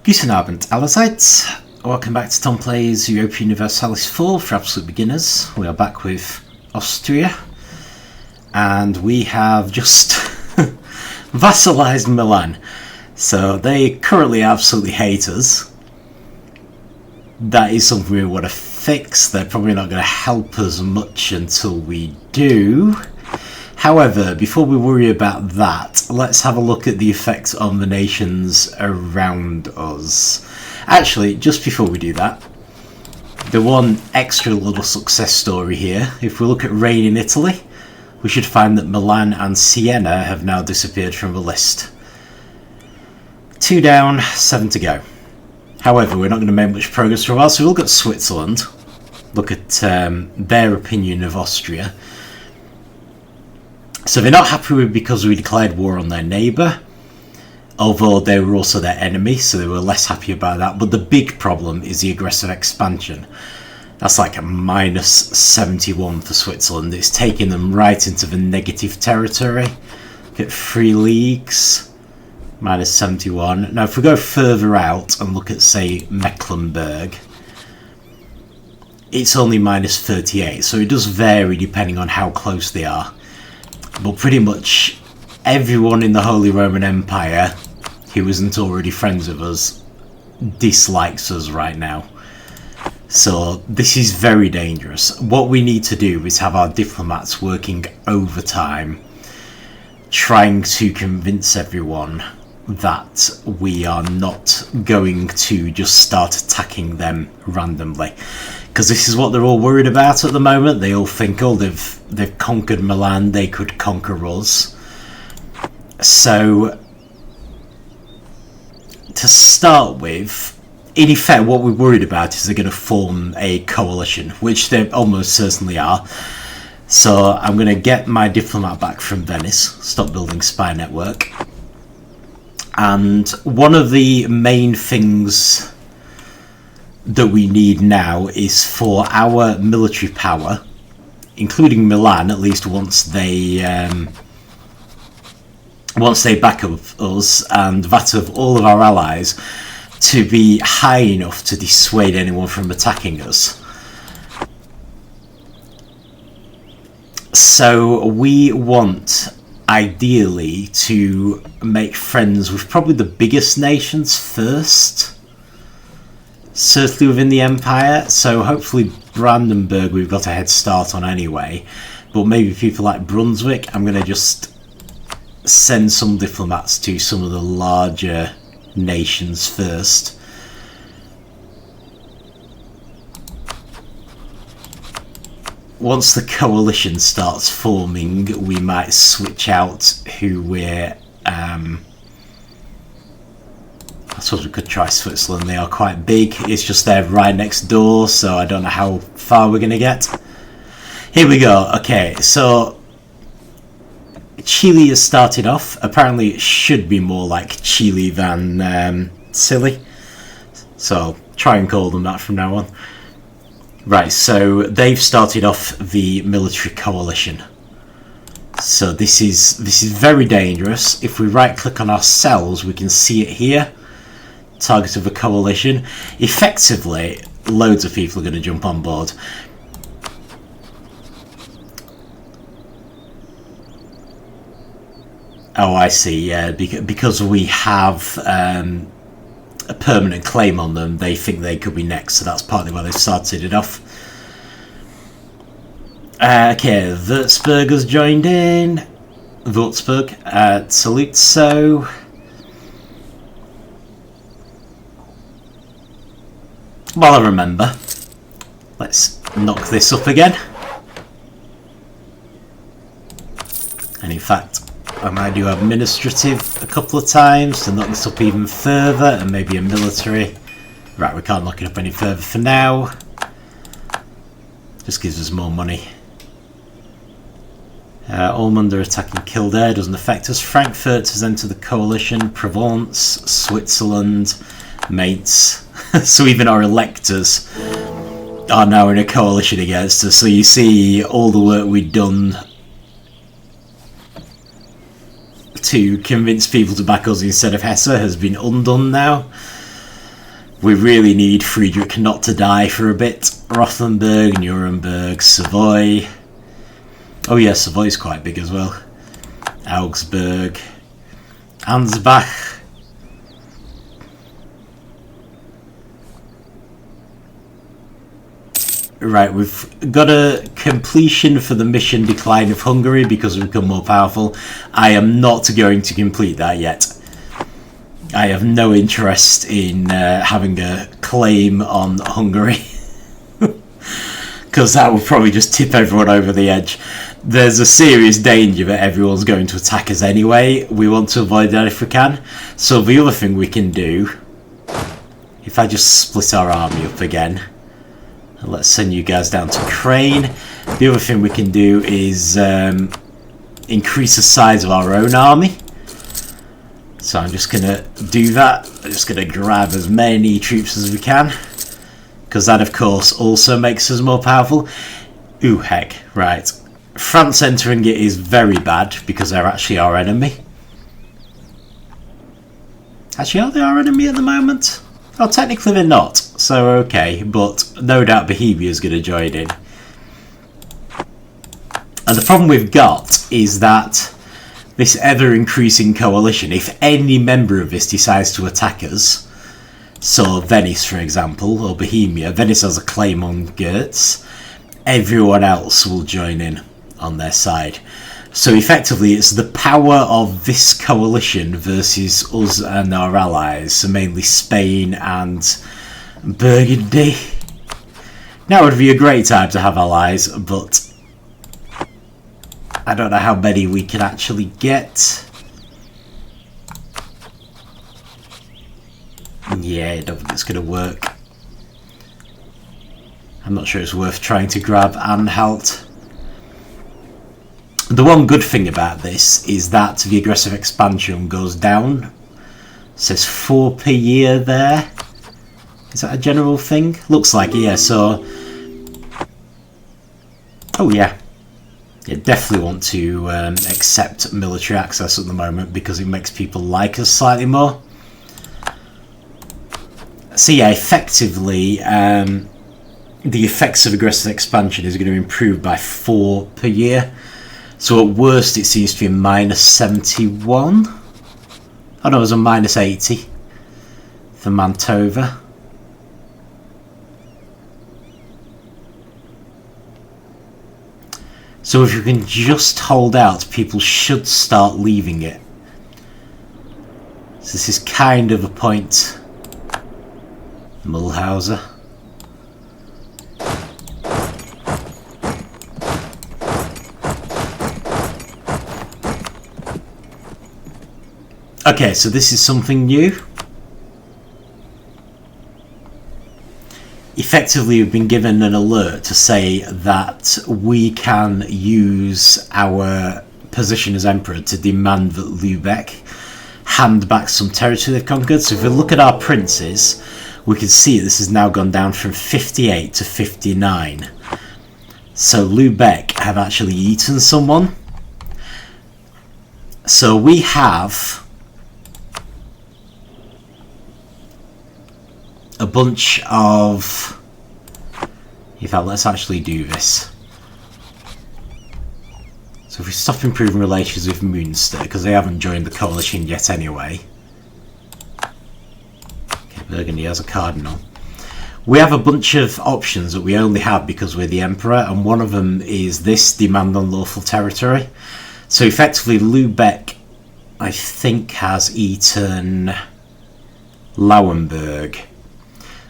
Guten Abend allerseits. Welcome back to Tom Plays Europa Universalis 4 for absolute beginners. We are back with Austria, and we have just vassalized Milan. So they currently absolutely hate us. That is something we want to fix. They're probably not going to help us much until we do. However, before we worry about that, let's have a look at the effects on the nations around us. Actually, just before we do that, the one extra little success story here, if we look at reign in Italy, we should find that Milan and Siena have now disappeared from the list. 2 down, 7 to go. However, we're not going to make much progress for a while, so we'll look at Switzerland, look at their opinion of Austria. So they're not happy with because we declared war on their neighbour, although they were also their enemy, so they were less happy about that. But the big problem is the aggressive expansion. That's like a minus 71 for Switzerland. It's taking them right into the negative territory. Get 3 leagues, minus 71. Now if we go further out and look at, say, Mecklenburg, it's only minus 38, so it does vary depending on how close they are. But pretty much everyone in the Holy Roman Empire who isn't already friends with us dislikes us right now. So this is very dangerous. What we need to do is have our diplomats working overtime, trying to convince everyone that we are not going to just start attacking them randomly. Because this is what they're all worried about at the moment. They all think, oh, they've conquered Milan, they could conquer us. So, to start with, in effect, what we're worried about is they're going to form a coalition, which they almost certainly are. So, I'm going to get my diplomat back from Venice, stop building spy network. And one of the main things that we need now is for our military power, including Milan, at least once they back up us, and that of all of our allies, to be high enough to dissuade anyone from attacking us. So we want, ideally, to make friends with probably the biggest nations first. Certainly within the Empire, so hopefully Brandenburg we've got a head start on anyway, but maybe people like Brunswick, I'm going to just send some diplomats to some of the larger nations first. Once the coalition starts forming, we might switch out who we're I suppose we could try Switzerland. They are quite big. It's just they're right next door, so I don't know how far we're going to get. Here we go. Okay, so Chile has started off. Apparently it should be more like Chile than Silly. So I'll try and call them that from now on. Right, so they've started off the military coalition. So this is very dangerous. If we right click on ourselves, we can see it here. Target of a coalition. Effectively, loads of people are going to jump on board. Oh, I see. Yeah, because we have a permanent claim on them, they think they could be next. So that's partly why they've started it off. Okay, Würzburg has joined in. Würzburg, Saluzzo. Well, I remember. Let's knock this up again. And in fact, I might do administrative a couple of times to knock this up even further, and maybe a military. Right, we can't knock it up any further for now. Just gives us more money. Ormond are attacking Kildare, doesn't affect us. Frankfurt has entered the coalition. Provence, Switzerland, Mainz. So even our electors are now in a coalition against us. So you see all the work we've done to convince people to back us instead of Hesse has been undone now. We really need Friedrich not to die for a bit. Rothenburg, Nuremberg, Savoy. Oh yeah, Savoy's quite big as well. Augsburg, Ansbach. Right, we've got a completion for the mission Decline of Hungary because we've become more powerful. I am not going to complete that yet. I have no interest in having a claim on Hungary. Because that will probably just tip everyone over the edge. There's a serious danger that everyone's going to attack us anyway. We want to avoid that if we can. So the other thing we can do, if I just split our army up again, and let's send you guys down to Crane. The other thing we can do is increase the size of our own army. So I'm just going to do that. I'm just going to grab as many troops as we can. Because that, of course, also makes us more powerful. Ooh, heck. Right. France entering it is very bad because they're actually our enemy. Actually, are they our enemy at the moment? Oh, technically they're not. So, okay. But no doubt Bohemia's going to join in. And the problem we've got is that this ever-increasing coalition, if any member of this decides to attack us, so Venice, for example, or Bohemia, Venice has a claim on Goetz, everyone else will join in on their side. So effectively, it's the power of this coalition versus us and our allies, so mainly Spain and Burgundy. Now would be a great time to have allies, but I don't know how many we can actually get. Yeah, I don't think it's going to work. I'm not sure it's worth trying to grab Anhalt. The one good thing about this is that the aggressive expansion goes down. It says 4 per year there. Is that a general thing? Looks like it, yeah, so... Oh yeah. You definitely want to accept military access at the moment because it makes people like us slightly more. So yeah, effectively, the effects of aggressive expansion is going to improve by 4 per year. So at worst it seems to be a minus 71. Oh no, it was a minus 80 for Mantova. So if you can just hold out, people should start leaving it. So this is kind of a point. Mulhauser. Okay, so this is something new. Effectively, we've been given an alert to say that we can use our position as emperor to demand that Lübeck hand back some territory they've conquered. So if we look at our princes, we can see this has now gone down from 58 to 59. So Lübeck have actually eaten someone. So we have a bunch of... In fact, let's actually do this. So if we stop improving relations with Münster, because they haven't joined the coalition yet anyway. Okay, Burgundy has a cardinal. We have a bunch of options that we only have because we're the emperor, and one of them is this, demand unlawful territory. So effectively Lübeck, I think, has eaten Lauenburg.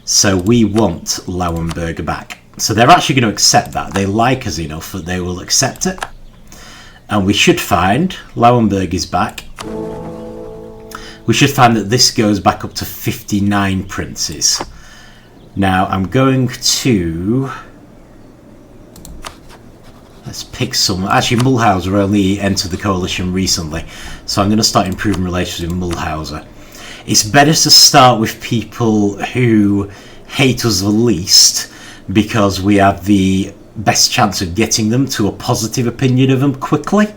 So we want Lauenburg back. So they're actually going to accept that. They like us enough that they will accept it. And we should find Lauenburg is back. We should find that this goes back up to 59 princes. Now I'm going to... Let's pick some... Actually, Mulhauser only entered the coalition recently. So I'm going to start improving relations with Mulhauser. It's better to start with people who hate us the least because we have the best chance of getting them to a positive opinion of them quickly.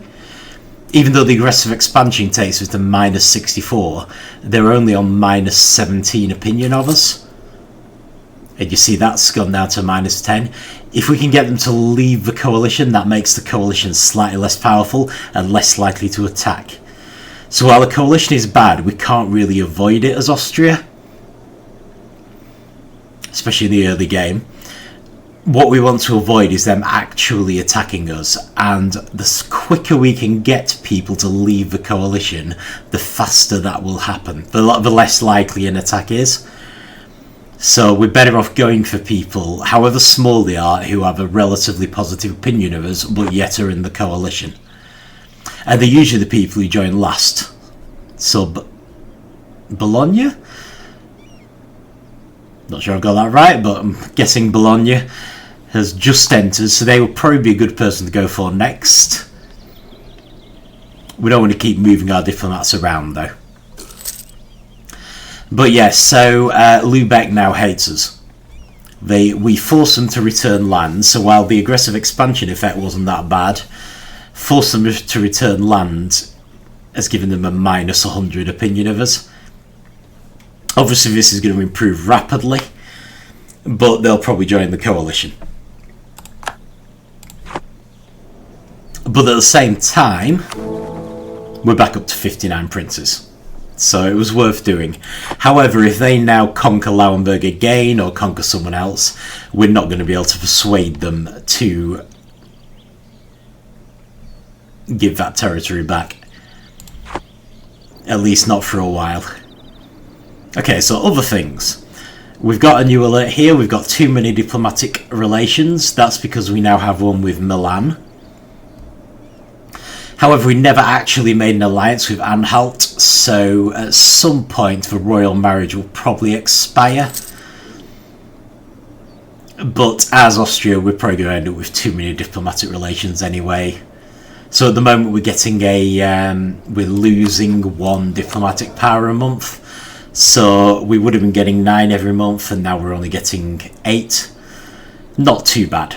Even though the aggressive expansion takes us to minus 64, they're only on minus 17 opinion of us. And you see that's gone down to -10. If we can get them to leave the coalition, that makes the coalition slightly less powerful and less likely to attack. So while the coalition is bad, we can't really avoid it as Austria, especially in the early game. What we want to avoid is them actually attacking us, and the quicker we can get people to leave the coalition, the faster that will happen, the less likely an attack is. So we're better off going for people, however small they are, who have a relatively positive opinion of us, but yet are in the coalition. And they're usually the people who join last. So, Bologna? Not sure I got that right, but I'm guessing Bologna has just entered, so they will probably be a good person to go for next. We don't want to keep moving our diplomats around, though. But yes, so Lubeck now hates us. We force them to return land, so while the aggressive expansion effect wasn't that bad, force them to return land has given them a -100 opinion of us. Obviously this is going to improve rapidly, but they'll probably join the coalition. But at the same time, we're back up to 59 princes. So it was worth doing. However, if they now conquer Lauenburg again or conquer someone else, we're not going to be able to persuade them to give that territory back. At least not for a while. Okay, so other things. We've got a new alert here. We've got too many diplomatic relations. That's because we now have one with Milan. However, we never actually made an alliance with Anhalt, so at some point the royal marriage will probably expire. But as Austria, we're probably going to end up with too many diplomatic relations anyway. So at the moment we're getting we're losing 1 diplomatic power a month. So we would have been getting 9 every month, and now we're only getting 8. Not too bad,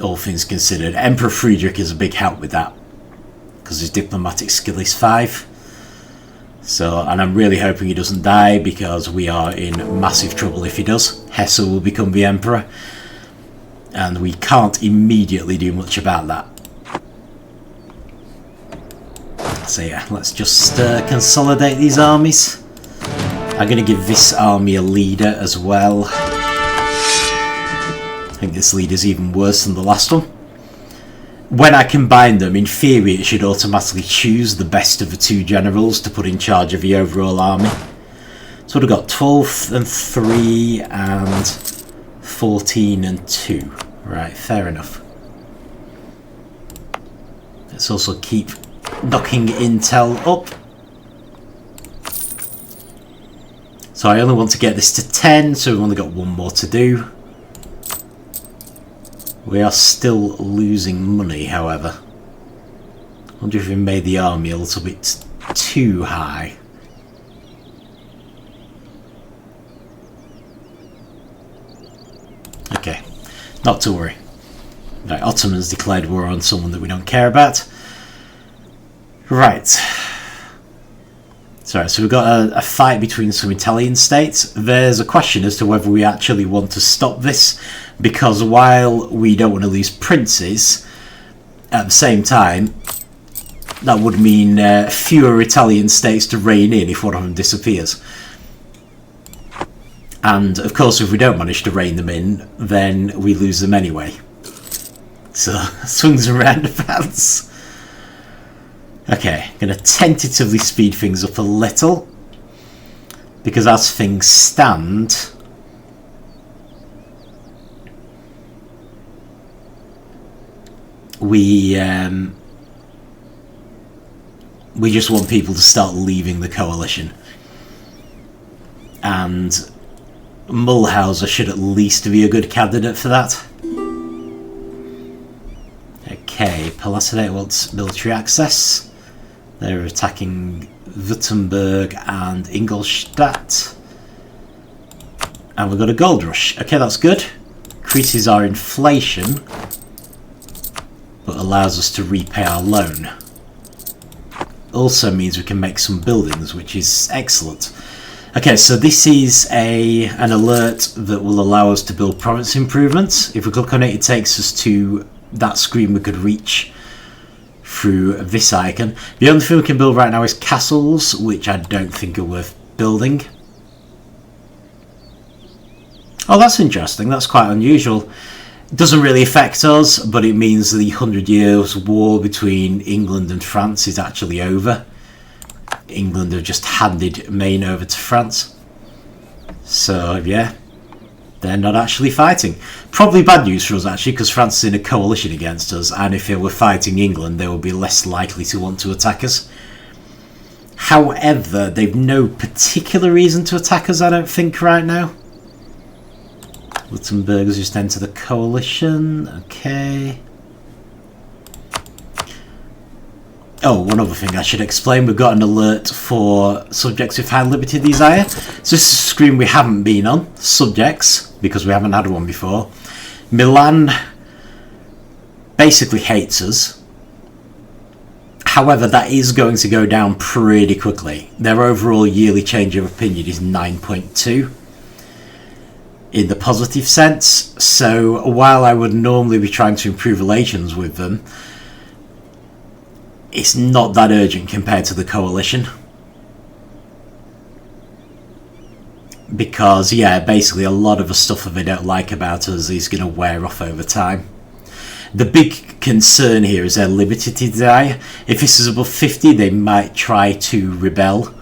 all things considered. Emperor Friedrich is a big help with that, because his diplomatic skill is 5. So, and I'm really hoping he doesn't die, because we are in massive trouble if he does. Hesse will become the emperor, and we can't immediately do much about that. So yeah, let's just consolidate these armies. I'm going to give this army a leader as well. I think this leader's even worse than the last one. When I combine them, in theory it should automatically choose the best of the 2 generals to put in charge of the overall army. So we've got 12 and 3 and 14 and 2. Right, fair enough. Let's also keep knocking intel up. So I only want to get this to 10, so we've only got 1 more to do. We are still losing money, however. I wonder if we made the army a little bit too high. Okay, not to worry. Right, Ottomans declared war on someone that we don't care about. Right. Sorry, so we've got a fight between some Italian states. There's a question as to whether we actually want to stop this, because while we don't want to lose princes, at the same time, that would mean fewer Italian states to reign in if one of them disappears. And of course, if we don't manage to rein them in, then we lose them anyway. So, swings and roundabouts. Okay, I'm going to tentatively speed things up a little, because as things stand, we just want people to start leaving the coalition, and Mulhauser should at least be a good candidate for that. Okay, Palatinate wants military access. They're attacking Württemberg and Ingolstadt. And we've got a gold rush. Okay, that's good. Increases our inflation, but allows us to repay our loan. Also means we can make some buildings, which is excellent. Okay, so this is an alert that will allow us to build province improvements. If we click on it, it takes us to that screen we could reach through this icon. The only thing we can build right now is castles, which I don't think are worth building. Oh, that's interesting. That's quite unusual. It doesn't really affect us, but it means the 100 Years' War between England and France is actually over. England have just handed Maine over to France. So, yeah, they're not actually fighting. Probably bad news for us, actually, because France is in a coalition against us, and if they were fighting England, they would be less likely to want to attack us. However, they've no particular reason to attack us, I don't think, right now. Württemberg has just entered the coalition. Okay. Oh, one other thing I should explain. We've got an alert for subjects with high liberty desire. So this is a screen we haven't been on. Subjects, because we haven't had one before. Milan basically hates us. However, that is going to go down pretty quickly. Their overall yearly change of opinion is 9.2 in the positive sense. So while I would normally be trying to improve relations with them, it's not that urgent compared to the coalition. Because, yeah, basically a lot of the stuff that they don't like about us is going to wear off over time. The big concern here is their liberty desire. If this is above 50, they might try to rebel.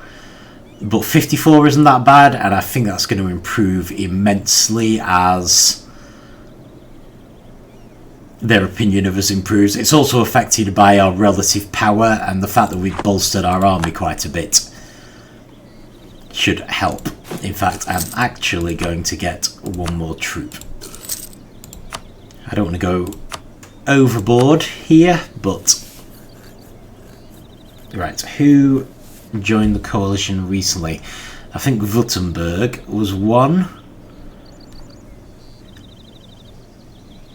But 54 isn't that bad, and I think that's going to improve immensely as their opinion of us improves. It's also affected by our relative power, and the fact that we've bolstered our army quite a bit should help. In fact, I'm actually going to get one more troop. I don't want to go overboard here, but... Right, who joined the coalition recently? I think Württemberg was one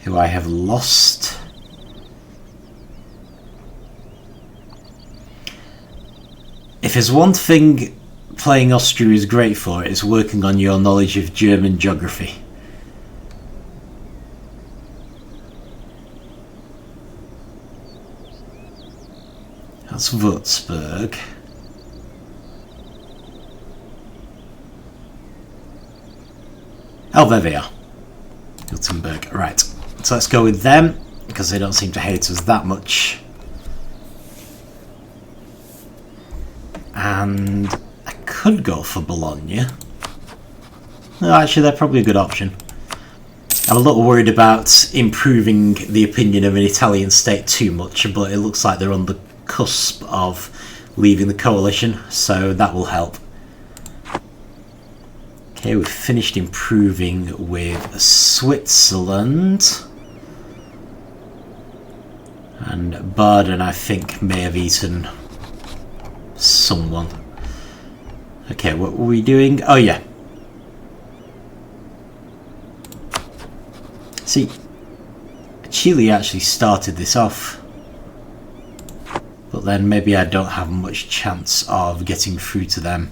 who I have lost. If there's one thing playing Austria is great for, it's working on your knowledge of German geography. That's Würzburg. Oh, there they are. Württemberg. Right. So let's go with them, because they don't seem to hate us that much. And I could go for Bologna. No, actually, they're probably a good option. I'm a little worried about improving the opinion of an Italian state too much, but it looks like they're on the cusp of leaving the coalition, so that will help. Okay, we've finished improving with Switzerland. And Baden, I think, may have eaten someone. Okay, what were we doing? Oh, yeah. See, Chile actually started this off. But then maybe I don't have much chance of getting through to them.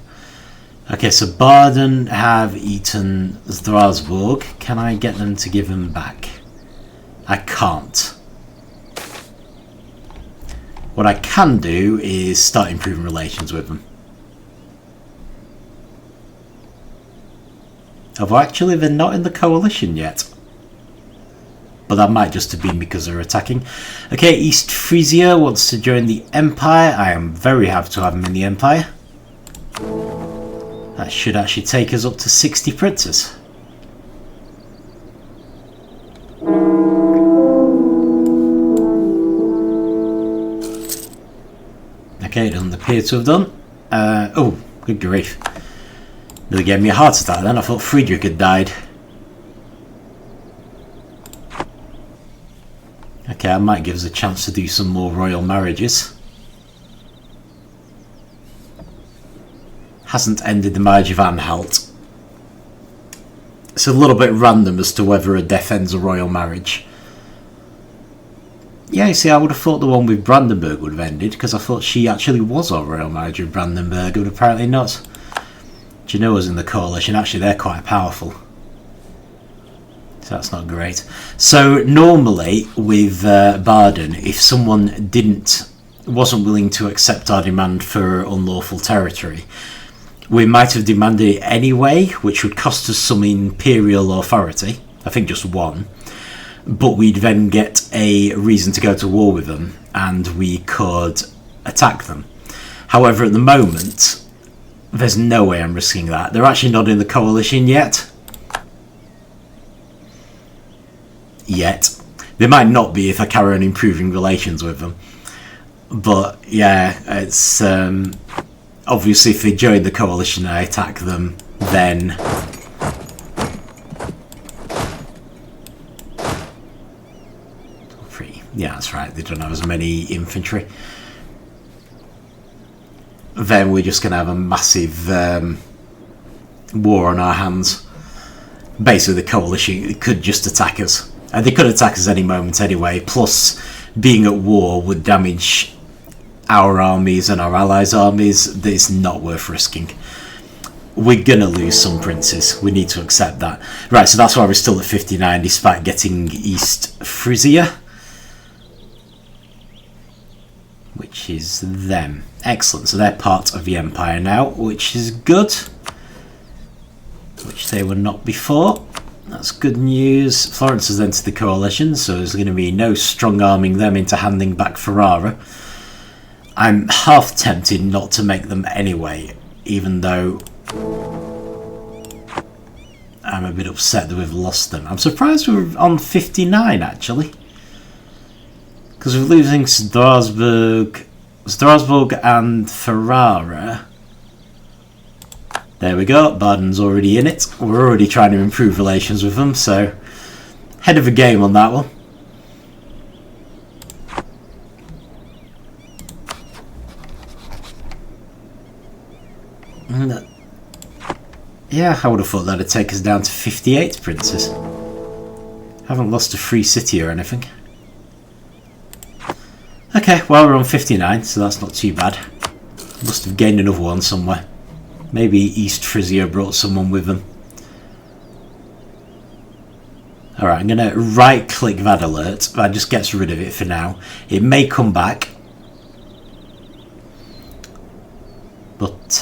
Okay, so Baden have eaten Strasbourg. Can I get them to give them back? I can't. What I can do is start improving relations with them. Although actually they're not in the coalition yet. But that might just have been because they're attacking. Okay, East Frisia wants to join the Empire. I am very happy to have them in the Empire. That should actually take us up to 60 princes. Okay, it doesn't appear to have done. Oh, good grief. Nearly gave me a heart attack then. I thought Friedrich had died. Okay, that might give us a chance to do some more royal marriages. Hasn't ended the marriage of Anhalt. It's a little bit random as to whether a death ends a royal marriage. Yeah, you see, I would have thought the one with Brandenburg would have ended, because I thought she actually was a royal marriage with Brandenburg, but apparently not. Genoa's in the coalition. Actually, they're quite powerful. So that's not great. So normally with Baden, if someone wasn't willing to accept our demand for unlawful territory, we might have demanded it anyway, which would cost us some imperial authority. I think just one. But we'd then get a reason to go to war with them, and we could attack them. However, at the moment, there's no way I'm risking that. They're actually not in the coalition yet. They might not be if I carry on improving relations with them. But yeah, it's obviously if they join the coalition and I attack them, then yeah, that's right, they don't have as many infantry. Then we're just going to have a massive war on our hands. Basically the coalition could just attack us. They could attack us any moment anyway, plus being at war would damage our armies and our allies' armies. That is not worth risking. We're gonna lose some princes, we need to accept that. Right, so that's why we're still at 59 despite getting East Frisia, which is them. Excellent, so they're part of the empire now, which is good, which they were not before. That's good news. Florence has entered the coalition, so there's going to be no strong arming them into handing back Ferrara. I'm half tempted not to make them anyway, even though I'm a bit upset that we've lost them. I'm surprised we're on 59 actually, because we're losing Strasbourg and Ferrara. There we go, Baden's already in it. We're already trying to improve relations with them, so head of the game on that one. Yeah, I would have thought that'd take us down to 58 princes. Haven't lost a free city or anything. Okay, well we're on 59, so that's not too bad. Must have gained another one somewhere. Maybe East Frisia brought someone with them. Alright, I'm going to right click that alert. That just gets rid of it for now. It may come back. But,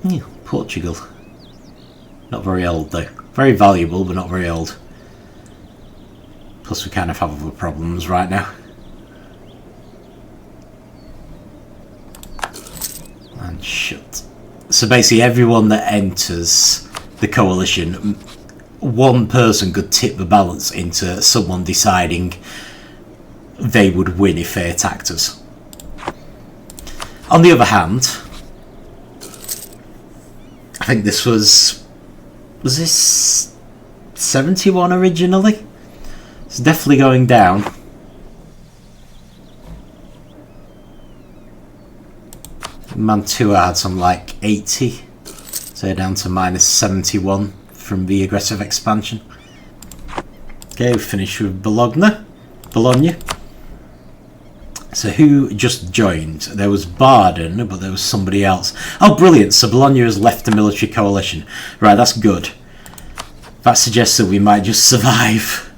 yeah, Portugal. Not very old though. Very valuable, but not very old. Plus we kind of have other problems right now. And shut. So basically everyone that enters the coalition, one person could tip the balance into someone deciding they would win if they attacked us. On the other hand, I think this was this 71 originally? It's definitely going down. Mantua had some like 80, so down to minus 71 from the aggressive expansion. Okay, we finished with Bologna. So who just joined? There was Baden, but there was somebody else. Oh, brilliant! So Bologna has left the military coalition. Right, that's good. That suggests that we might just survive.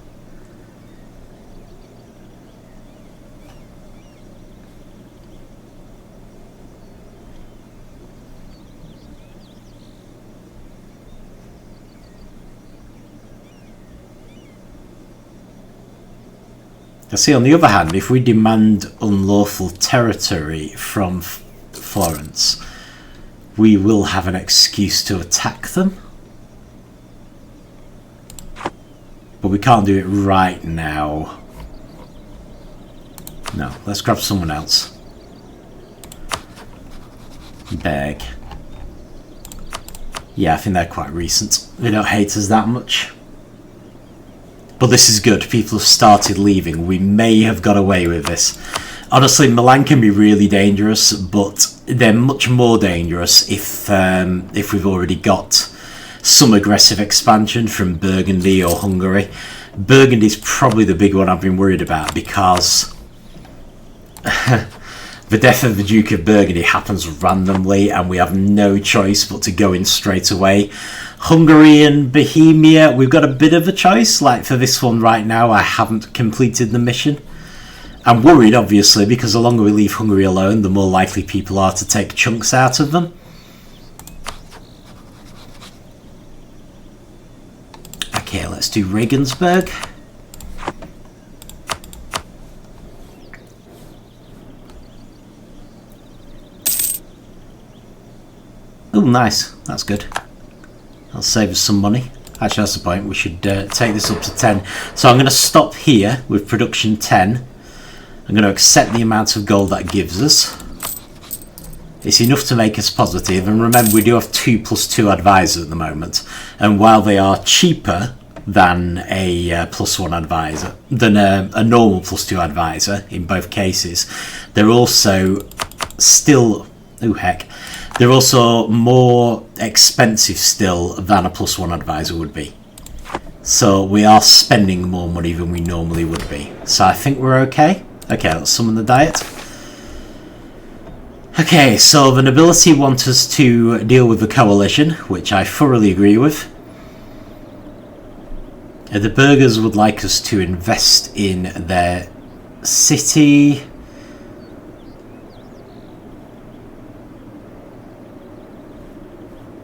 I see, on the other hand, if we demand unlawful territory from Florence, we will have an excuse to attack them. But we can't do it right now. No, let's grab someone else. Beg. Yeah, I think they're quite recent. They don't hate us that much. But this is good. People have started leaving. We may have got away with this. Honestly, Milan can be really dangerous, but they're much more dangerous if we've already got some aggressive expansion from Burgundy or Hungary. Burgundy's probably the big one I've been worried about, because The death of the Duke of Burgundy happens randomly, and we have no choice but to go in straight away. Hungary and Bohemia, we've got a bit of a choice. Like for this one right now, I haven't completed the mission. I'm worried, obviously, because the longer we leave Hungary alone, the more likely people are to take chunks out of them. Okay, let's do Regensburg. Oh, nice. That's good. That'll save us some money. Actually, that's the point. We should take this up to 10. So I'm going to stop here with production 10. I'm going to accept the amount of gold that gives us. It's enough to make us positive. And remember, we do have 2 + 2 advisors at the moment. And while they are cheaper than a +1 advisor, than a normal +2 advisor in both cases, they're also still... oh, heck. They're also more expensive still than a +1 advisor would be. So we are spending more money than we normally would be. So I think we're okay. Okay, let's summon the Diet. Okay, so the nobility want us to deal with the coalition, which I thoroughly agree with. The burghers would like us to invest in their city.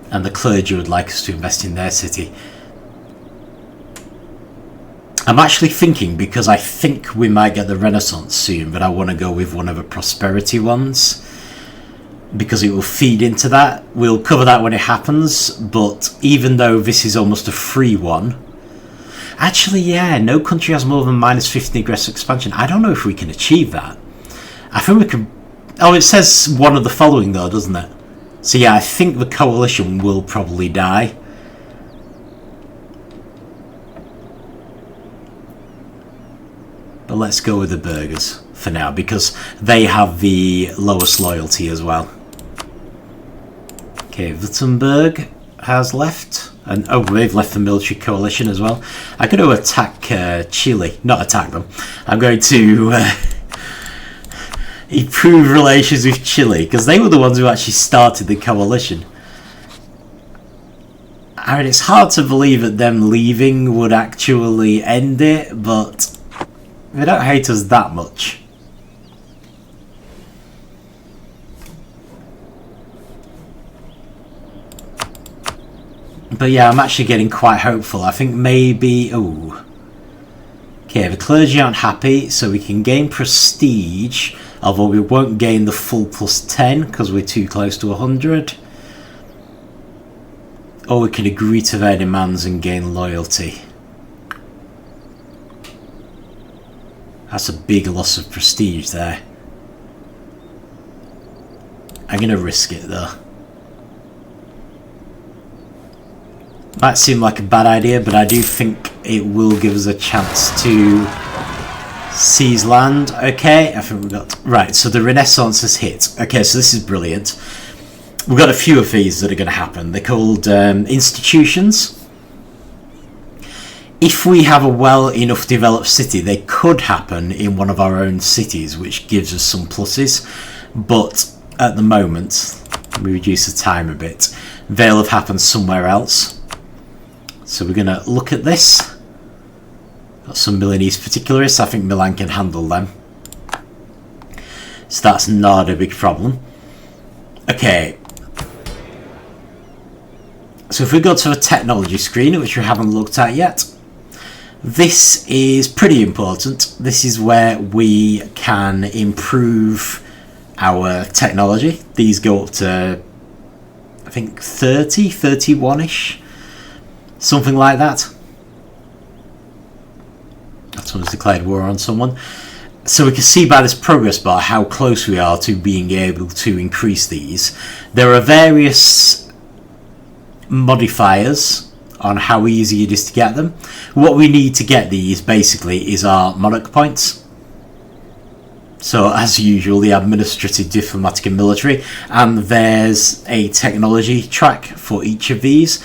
And the clergy would like us to invest in their city. I'm actually thinking, because I think we might get the Renaissance soon, but I want to go with one of the prosperity ones, because it will feed into that. We'll cover that when it happens, but even though this is almost a free one... Actually, yeah, no country has more than -15 aggressive expansion. I don't know if we can achieve that. I think we can... Oh, it says one of the following though, doesn't it? So yeah, I think the coalition will probably die. But let's go with the burghers for now, because they have the lowest loyalty as well. Okay, Württemberg has left. And oh, they've left the military coalition as well. I'm going to attack Chile. Not attack them. I'm going to... improve relations with Chile, because they were the ones who actually started the coalition. I mean, it's hard to believe that them leaving would actually end it, but they don't hate us that much. But yeah, I'm actually getting quite hopeful. I think maybe... oh. Okay, the clergy aren't happy, so we can gain prestige, although we won't gain the full +10 because we're too close to 100. Or we can agree to their demands and gain loyalty. That's a big loss of prestige there. I'm going to risk it though. Might seem like a bad idea, but I do think it will give us a chance to seize land. Okay, I think we've got... right, so the Renaissance has hit. Okay, so this is brilliant. We've got a few of these that are going to happen. They're called institutions. If we have a well enough developed city, they could happen in one of our own cities, which gives us some pluses. But at the moment, let me reduce the time a bit, they'll have happened somewhere else. So we're going to look at this. Got some Milanese particularists. I think Milan can handle them. So that's not a big problem. Okay. So if we go to the technology screen, which we haven't looked at yet, this is pretty important. This is where we can improve our technology. These go up to, I think, 30, 31-ish. Something like that. That one's declared war on someone. So we can see by this progress bar how close we are to being able to increase these. There are various modifiers on how easy it is to get them. What we need to get these basically is our monarch points. So as usual, the administrative, diplomatic and military, and there's a technology track for each of these.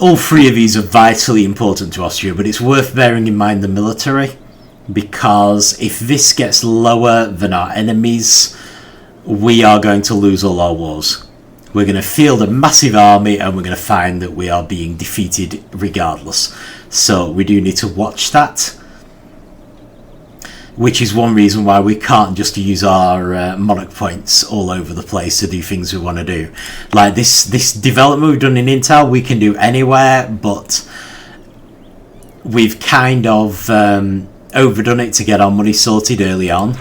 All three of these are vitally important to Austria, but it's worth bearing in mind the military, because if this gets lower than our enemies, we are going to lose all our wars. We're going to field a massive army and we're going to find that we are being defeated regardless. So we do need to watch that, which is one reason why we can't just use our monarch points all over the place to do things we want to do. Like this development we've done in Intel, we can do anywhere, but we've kind of overdone it to get our money sorted early on.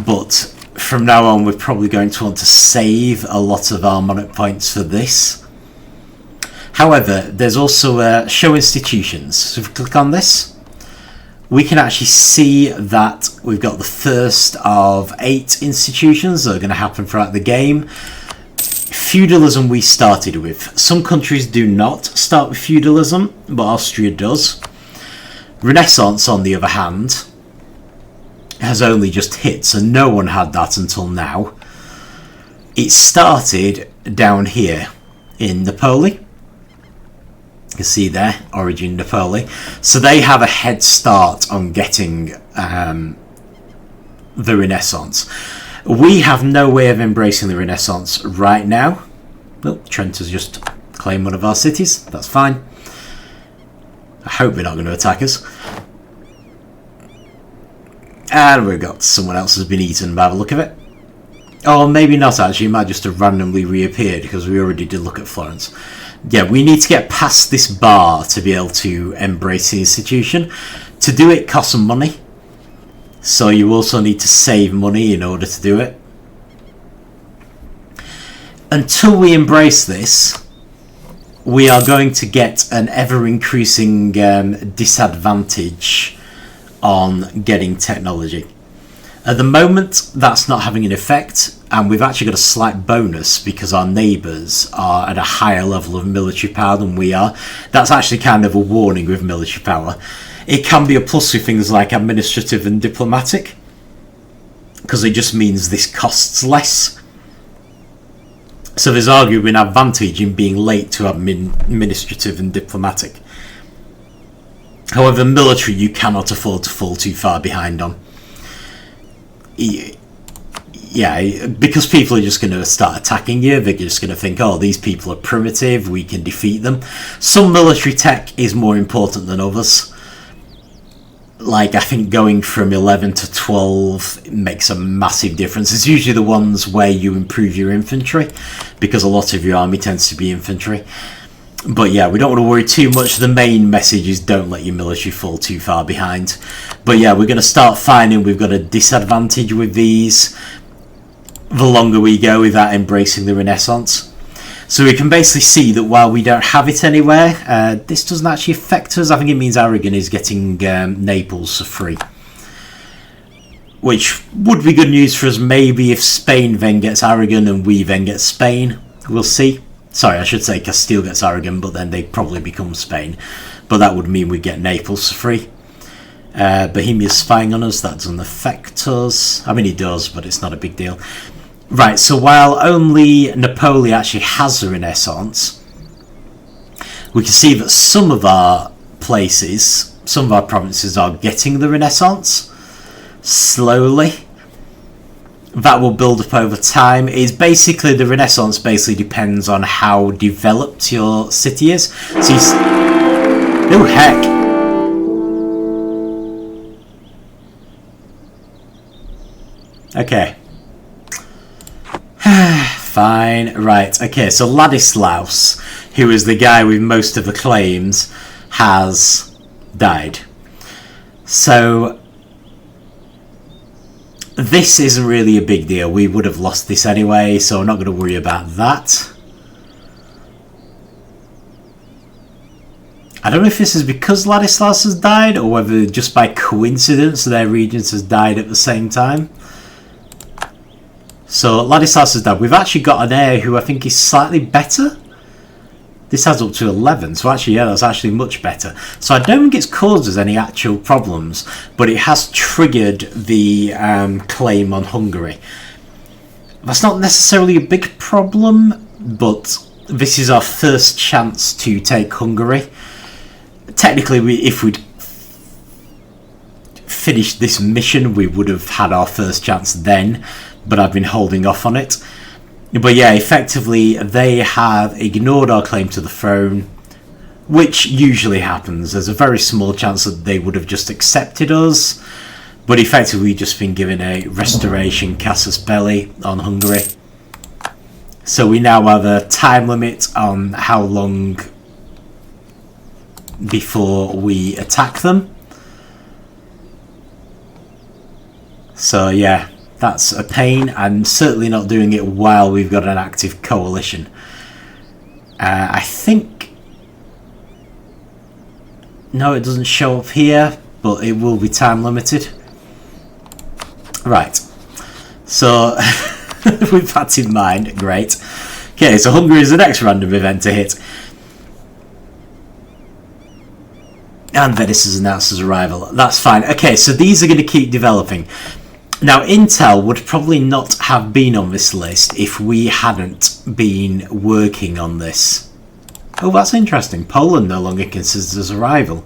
But from now on, we're probably going to want to save a lot of our monarch points for this. However, there's also show institutions. So if we click on this, we can actually see that we've got the first of 8 institutions that are going to happen throughout the game. Feudalism we started with. Some countries do not start with feudalism, but Austria does. Renaissance, on the other hand, has only just hit, so no one had that until now. It started down here in Napoli. You can see there, Origin Napoli. So they have a head start on getting the Renaissance. We have no way of embracing the Renaissance right now. Oh, Trent has just claimed one of our cities. That's fine. I hope they're not going to attack us. And we've got someone else has been eaten by the look of it. Or maybe not actually, it might just have randomly reappeared because we already did look at Florence. Yeah, we need to get past this bar to be able to embrace the institution. To do it costs some money. So you also need to save money in order to do it. Until we embrace this, we are going to get an ever-increasing disadvantage on getting technology. At the moment, that's not having an effect, and we've actually got a slight bonus because our neighbours are at a higher level of military power than we are. That's actually kind of a warning with military power. It can be a plus with things like administrative and diplomatic, because it just means this costs less. So there's arguably an advantage in being late to administrative and diplomatic. However, military you cannot afford to fall too far behind on. Yeah, because people are just going to start attacking you. They're just going to think, oh, these people are primitive, we can defeat them. Some military tech is more important than others. Like, I think going from 11 to 12 makes a massive difference. It's usually the ones where you improve your infantry, because a lot of your army tends to be infantry. But yeah, we don't want to worry too much. The main message is don't let your military fall too far behind. But yeah, we're going to start finding we've got a disadvantage with these the longer we go without embracing the Renaissance. So we can basically see that while we don't have it anywhere, this doesn't actually affect us. I think it means Aragon is getting Naples for free, which would be good news for us maybe if Spain then gets Aragon and we then get Spain. We'll see. Sorry, I should say Castile gets Aragon, but then they probably become Spain. But that would mean we get Naples for free. Bohemia's spying on us. That doesn't affect us. I mean, it does, but it's not a big deal. Right, so while only Napoli actually has a Renaissance, we can see that some of our places, some of our provinces are getting the Renaissance slowly. That will build up over time. It's basically, the Renaissance basically depends on how developed your city is. So you oh heck. Okay. Fine. Right. Okay, so Ladislaus, who is the guy with most of the claims, has died. So this isn't really a big deal. We would have lost this anyway, so I'm not going to worry about that. I don't know if this is because Ladislaus has died, or whether just by coincidence their regents has died at the same time. So Ladislaus has died. We've actually got an heir who I think is slightly better. This has up to 11, so actually, yeah, that's actually much better. So I don't think it's caused us any actual problems, but it has triggered the claim on Hungary. That's not necessarily a big problem, but this is our first chance to take Hungary. Technically, if we'd finished this mission, we would have had our first chance then, but I've been holding off on it. But yeah, effectively, they have ignored our claim to the throne, which usually happens. There's a very small chance that they would have just accepted us, but effectively we've just been given a restoration casus belli on Hungary. So we now have a time limit on how long before we attack them. So yeah, that's a pain, and certainly not doing it while we've got an active coalition. I think... No, it doesn't show up here, but it will be time limited. Right. So, with that in mind, great. Okay, so Hungary is the next random event to hit. And Venice has announced its arrival. That's fine. Okay, so these are going to keep developing. Now, Intel would probably not have been on this list if we hadn't been working on this. Oh, that's interesting. Poland no longer considers us a rival.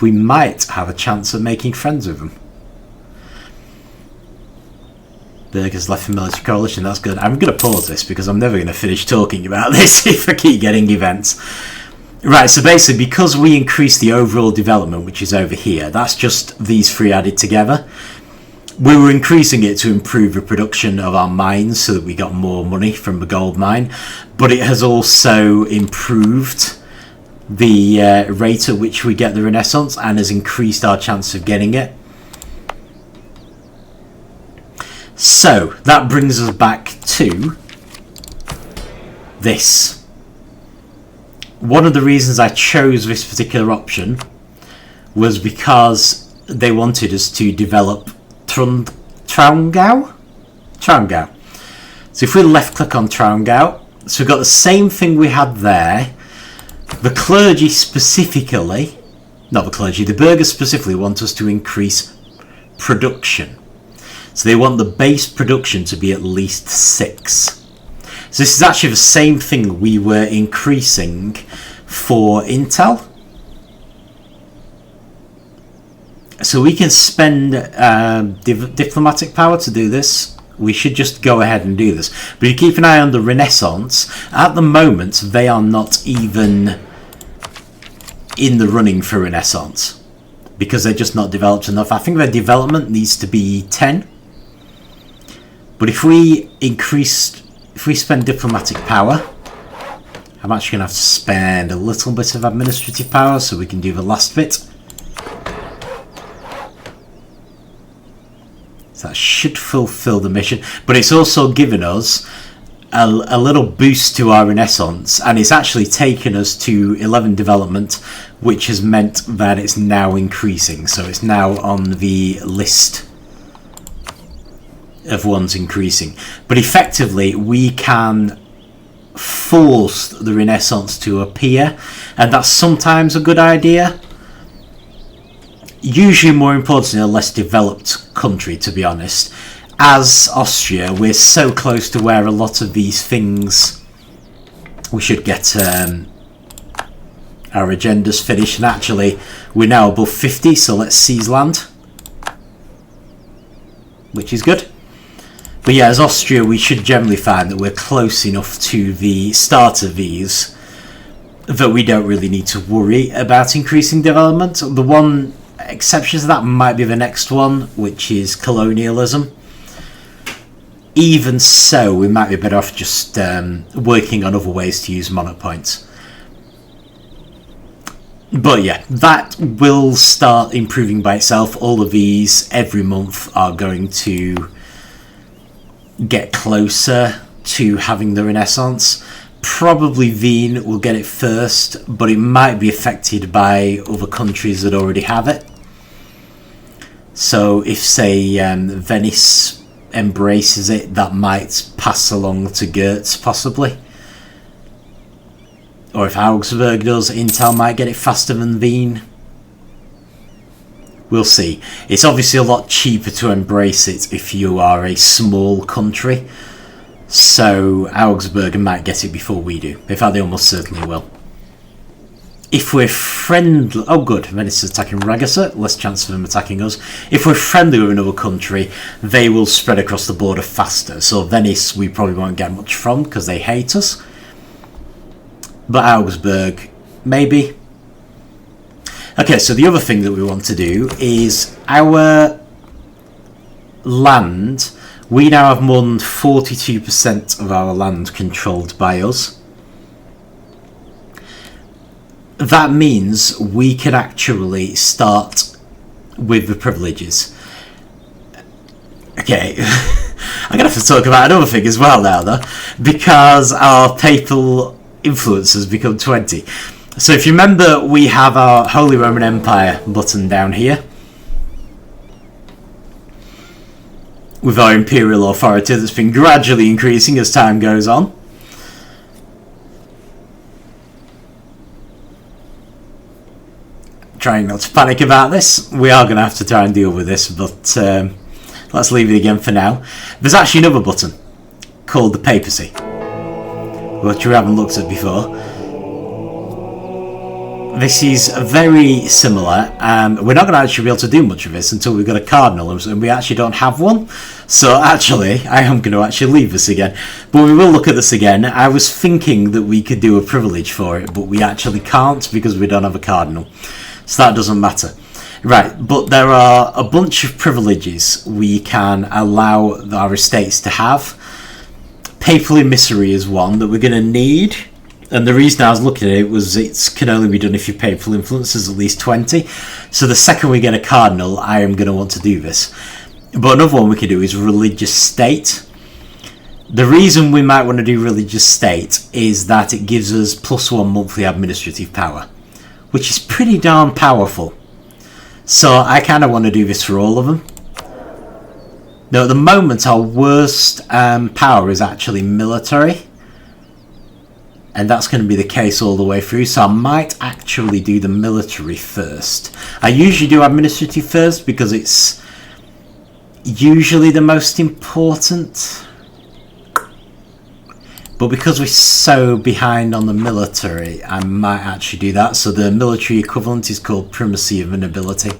We might have a chance of making friends with them. Berger's left the military coalition. That's good. I'm going to pause this because I'm never going to finish talking about this if I keep getting events. Right, so basically, because we increased the overall development, which is over here, that's just these three added together. We were increasing it to improve the production of our mines so that we got more money from the gold mine, but it has also improved the rate at which we get the Renaissance and has increased our chance of getting it. So that brings us back to this. One of the reasons I chose this particular option was because they wanted us to develop Traungau. So if we left click on Traungau, so we've got the same thing we had there. The clergy specifically, not the clergy, the burghers specifically want us to increase production. So they want the base production to be at least 6. So this is actually the same thing we were increasing for Intel. So we can spend diplomatic power to do this. We should just go ahead and do this. But you keep an eye on the Renaissance. At the moment, they are not even in the running for Renaissance because they're just not developed enough. I think their development needs to be 10. But if we spend diplomatic power, I'm actually going to have to spend a little bit of administrative power so we can do the last bit. That should fulfill the mission, but it's also given us a little boost to our Renaissance, and it's actually taken us to 11 development, which has meant that it's now increasing. So it's now on the list of ones increasing. But effectively, we can force the Renaissance to appear, and that's sometimes a good idea. Usually more important in a less developed country, to be honest. As Austria, we're so close to where a lot of these things... We should get our agendas finished, and actually we're now above 50, so let's seize land. Which is good. But yeah, as Austria, we should generally find that we're close enough to the start of these that we don't really need to worry about increasing development. The one exception to that might be the next one, which is colonialism. Even so, we might be better off just working on other ways to use monarch points. But yeah, that will start improving by itself. All of these every month are going to get closer to having the Renaissance. Probably Wien will get it first, but it might be affected by other countries that already have it. So if, say, Venice embraces it, that might pass along to Goetz, possibly. Or if Augsburg does, Intel might get it faster than Wien. We'll see. It's obviously a lot cheaper to embrace it if you are a small country. So Augsburg might get it before we do. In fact, they almost certainly will. if we're friendly... Oh good, Venice is attacking Ragusa, less chance of them attacking us. If we're friendly with another country, they will spread across the border faster. So Venice we probably won't get much from because they hate us. But Augsburg, maybe. Okay, so the other thing that we want to do is our land. We now have more than 42% of our land controlled by us. That means we can actually start with the privileges. Okay, I'm going to have to talk about another thing as well now though, because our papal influence has become 20. So if you remember, we have our Holy Roman Empire button down here, with our imperial authority that's been gradually increasing as time goes on. Trying not to panic about this. We are going to have to try and deal with this, but let's leave it again for now. There's actually another button called the Papacy, which we haven't looked at before. This is very similar, and we're not going to actually be able to do much of this until we've got a cardinal, and we actually don't have one. So actually, I am going to actually leave this again. But we will look at this again. I was thinking that we could do a privilege for it, but we actually can't because we don't have a cardinal. So that doesn't matter. Right, but there are a bunch of privileges we can allow our estates to have. Papal emissary is one that we're going to need. And the reason I was looking at it was it can only be done if your papal influence is at least 20. So the second we get a cardinal, I am going to want to do this. But another one we can do is religious state. The reason we might want to do religious state is that it gives us +1 monthly administrative power, which is pretty darn powerful. So I kind of want to do this for all of them. Now at the moment our worst power is actually military. And that's going to be the case all the way through. So I might actually do the military first. I usually do administrative first because it's usually the most important. But because we're so behind on the military, I might actually do that. So the military equivalent is called primacy of a nobility.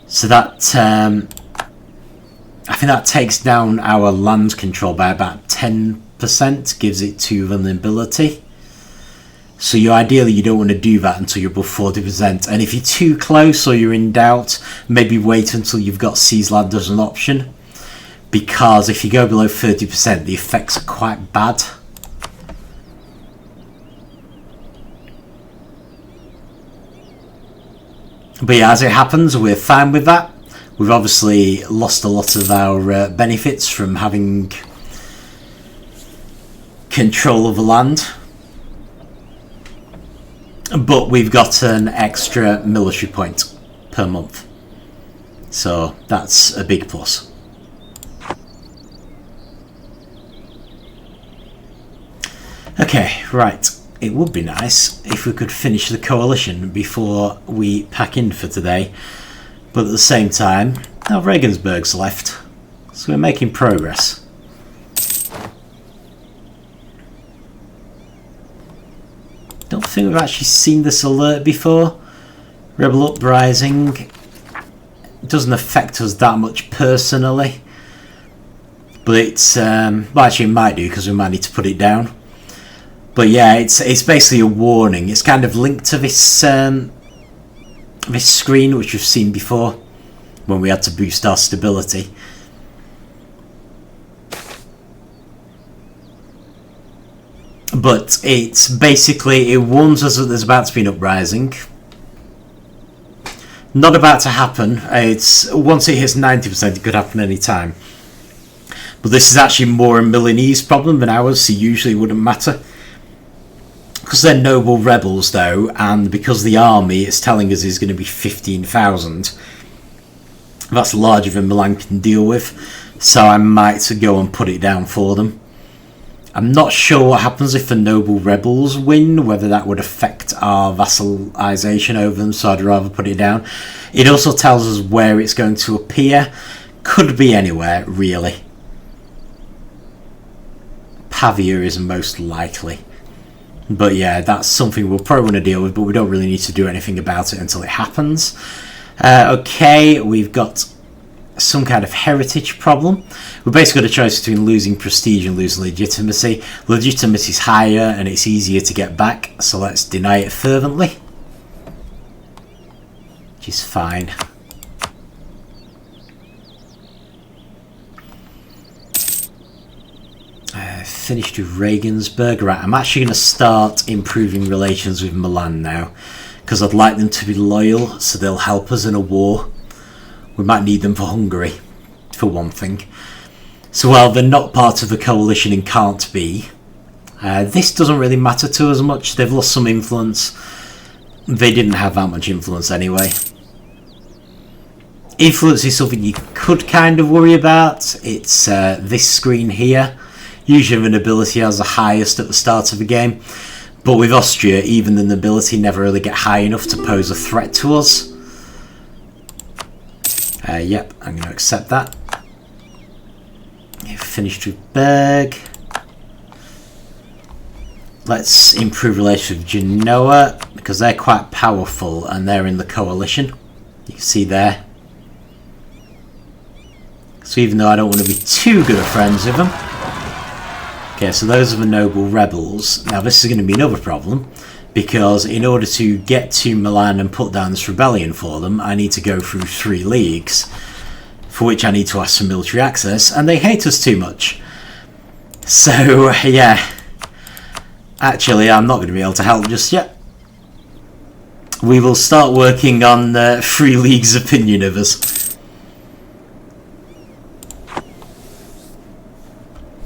So that I think that takes down our land control by about 10%, gives it to vulnerability. So ideally you don't want to do that until you're above 40%. And if you're too close or you're in doubt, maybe wait until you've got seize land as an option. Because if you go below 30%, the effects are quite bad. But yeah, as it happens, we're fine with that. We've obviously lost a lot of our benefits from having control of the land. But we've got an extra military point per month. So that's a big plus. Okay, right. It would be nice if we could finish the coalition before we pack in for today. But at the same time, now Regensburg's left. So we're making progress. Don't think we've actually seen this alert before. Rebel uprising. It doesn't affect us that much personally. But it's, well actually it might do because we might need to put it down. But yeah, it's basically a warning. It's kind of linked to this this screen which we've seen before when we had to boost our stability. But it's basically, it warns us that there's about to be an uprising. Not about to happen. It's once it hits 90%, it could happen any time. But this is actually more a Milanese problem than ours, so usually it wouldn't matter. Because they're noble rebels though, and because the army is telling us is going to be 15,000, that's larger than Milan can deal with, so I might go and put it down for them. I'm not sure what happens if the noble rebels win, whether that would affect our vassalization over them, so I'd rather put it down. It also tells us where it's going to appear. Could be anywhere, really. Pavia is most likely. But yeah, that's something we'll probably want to deal with, but we don't really need to do anything about it until it happens. Okay, we've got some kind of heritage problem. We're basically got a choice between losing prestige and losing legitimacy. Legitimacy is higher and it's easier to get back, so let's deny it fervently. Which is fine. Finished with Regensburg. Right, I'm actually going to start improving relations with Milan now, because I'd like them to be loyal so they'll help us in a war. We might need them for Hungary, for one thing. So while they're not part of the coalition and can't be, this doesn't really matter to us much. They've lost some influence. They didn't have that much influence anyway. Influence is something you could kind of worry about. It's this screen here. Usually the nobility has the highest at the start of the game, but with Austria, even the nobility never really get high enough to pose a threat to us. Yep, I'm going to accept that. Finished with Berg. Let's improve relations with Genoa, because they're quite powerful and they're in the coalition. You can see there. So even though I don't want to be too good of friends with them. Okay, so those are the noble rebels. Now this is going to be another problem, because in order to get to Milan and put down this rebellion for them, I need to go through 3 leagues, for which I need to ask for military access, and they hate us too much. So, yeah. Actually, I'm not going to be able to help just yet. We will start working on 3 leagues' opinion of us.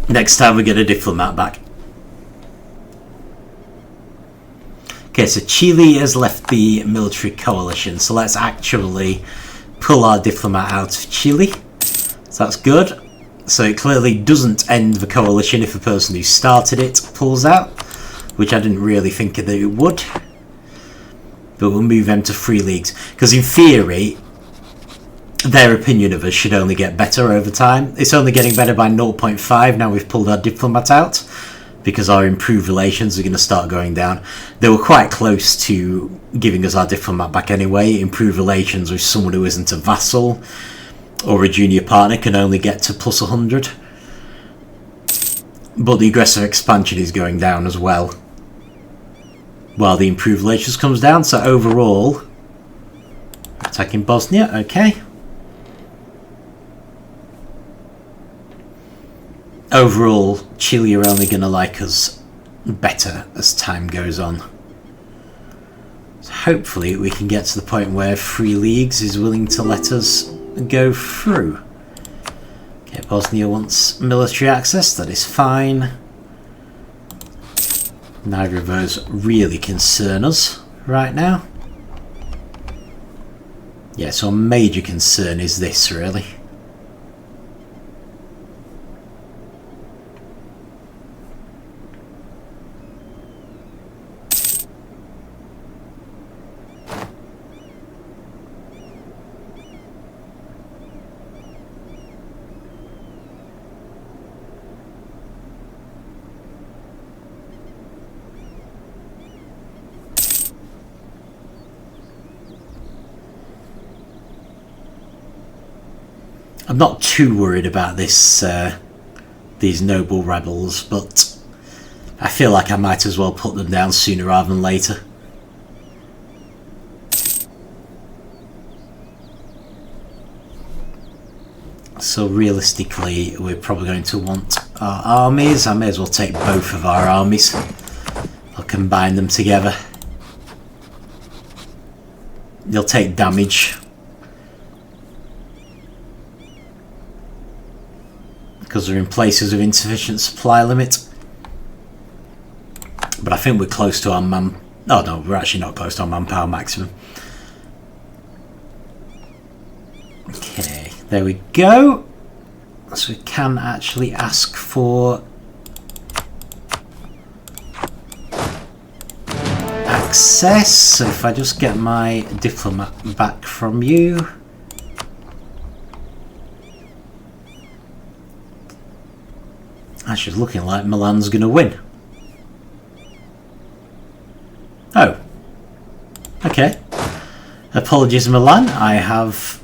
Next time we get a diplomat back. Okay, so Chile has left the military coalition, so let's actually pull our diplomat out of Chile. So that's good. So it clearly doesn't end the coalition if the person who started it pulls out, which I didn't really think that it would. But we'll move them to 3 leagues, because in theory their opinion of us should only get better over time. It's only getting better by 0.5 now we've pulled our diplomat out, because our improved relations are going to start going down. They were quite close to giving us our diplomat back anyway. Improved relations with someone who isn't a vassal or a junior partner can only get to plus 100. But the aggressive expansion is going down as well, while the improved relations comes down. So overall, attacking Bosnia, okay. Overall, Chile are only going to like us better as time goes on. So hopefully we can get to the point where 3 leagues is willing to let us go through. Okay, Bosnia wants military access, that is fine. Neither of those really concern us right now. Yeah, so a major concern is this, really. I'm not too worried about this, these noble rebels, but I feel like I might as well put them down sooner rather than later. So realistically, we're probably going to want our armies. I may as well take both of our armies. I'll combine them together. They'll take damage, because they're in places with insufficient supply limit. But I think we're close to our oh no, we're actually not close to our manpower maximum. Okay, there we go. So we can actually ask for access. So if I just get my diplomat back from you. Actually, it's looking like Milan's going to win. Okay. Apologies, Milan. I have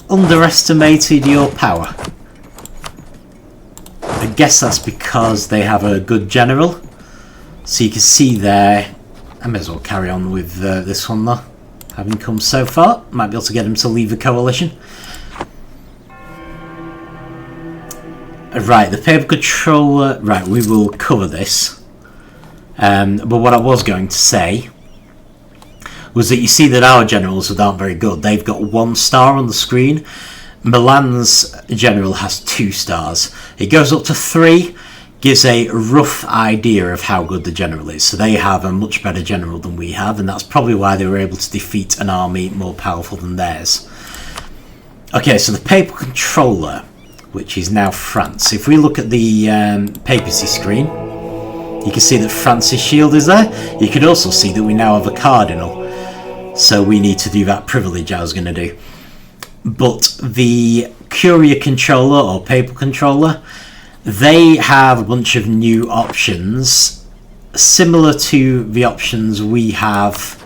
underestimated your power. I guess that's because they have a good general. So you can see there. I may as well carry on with this one though. Having come so far, might be able to get him to leave the coalition. Right, the paper controller. Right, we will cover this. But what I was going to say was that you see that our generals aren't very good. They've got 1 star on the screen. Milan's general has 2 stars. It goes up to 3, gives a rough idea of how good the general is. So they have a much better general than we have, and that's probably why they were able to defeat an army more powerful than theirs. Okay, so the papal controller, which is now France. If we look at the papacy screen, you can see that France's shield is there. You can also see that we now have a cardinal. So we need to do that privilege I was going to do. But the Curia controller or papal controller, they have a bunch of new options similar to the options we have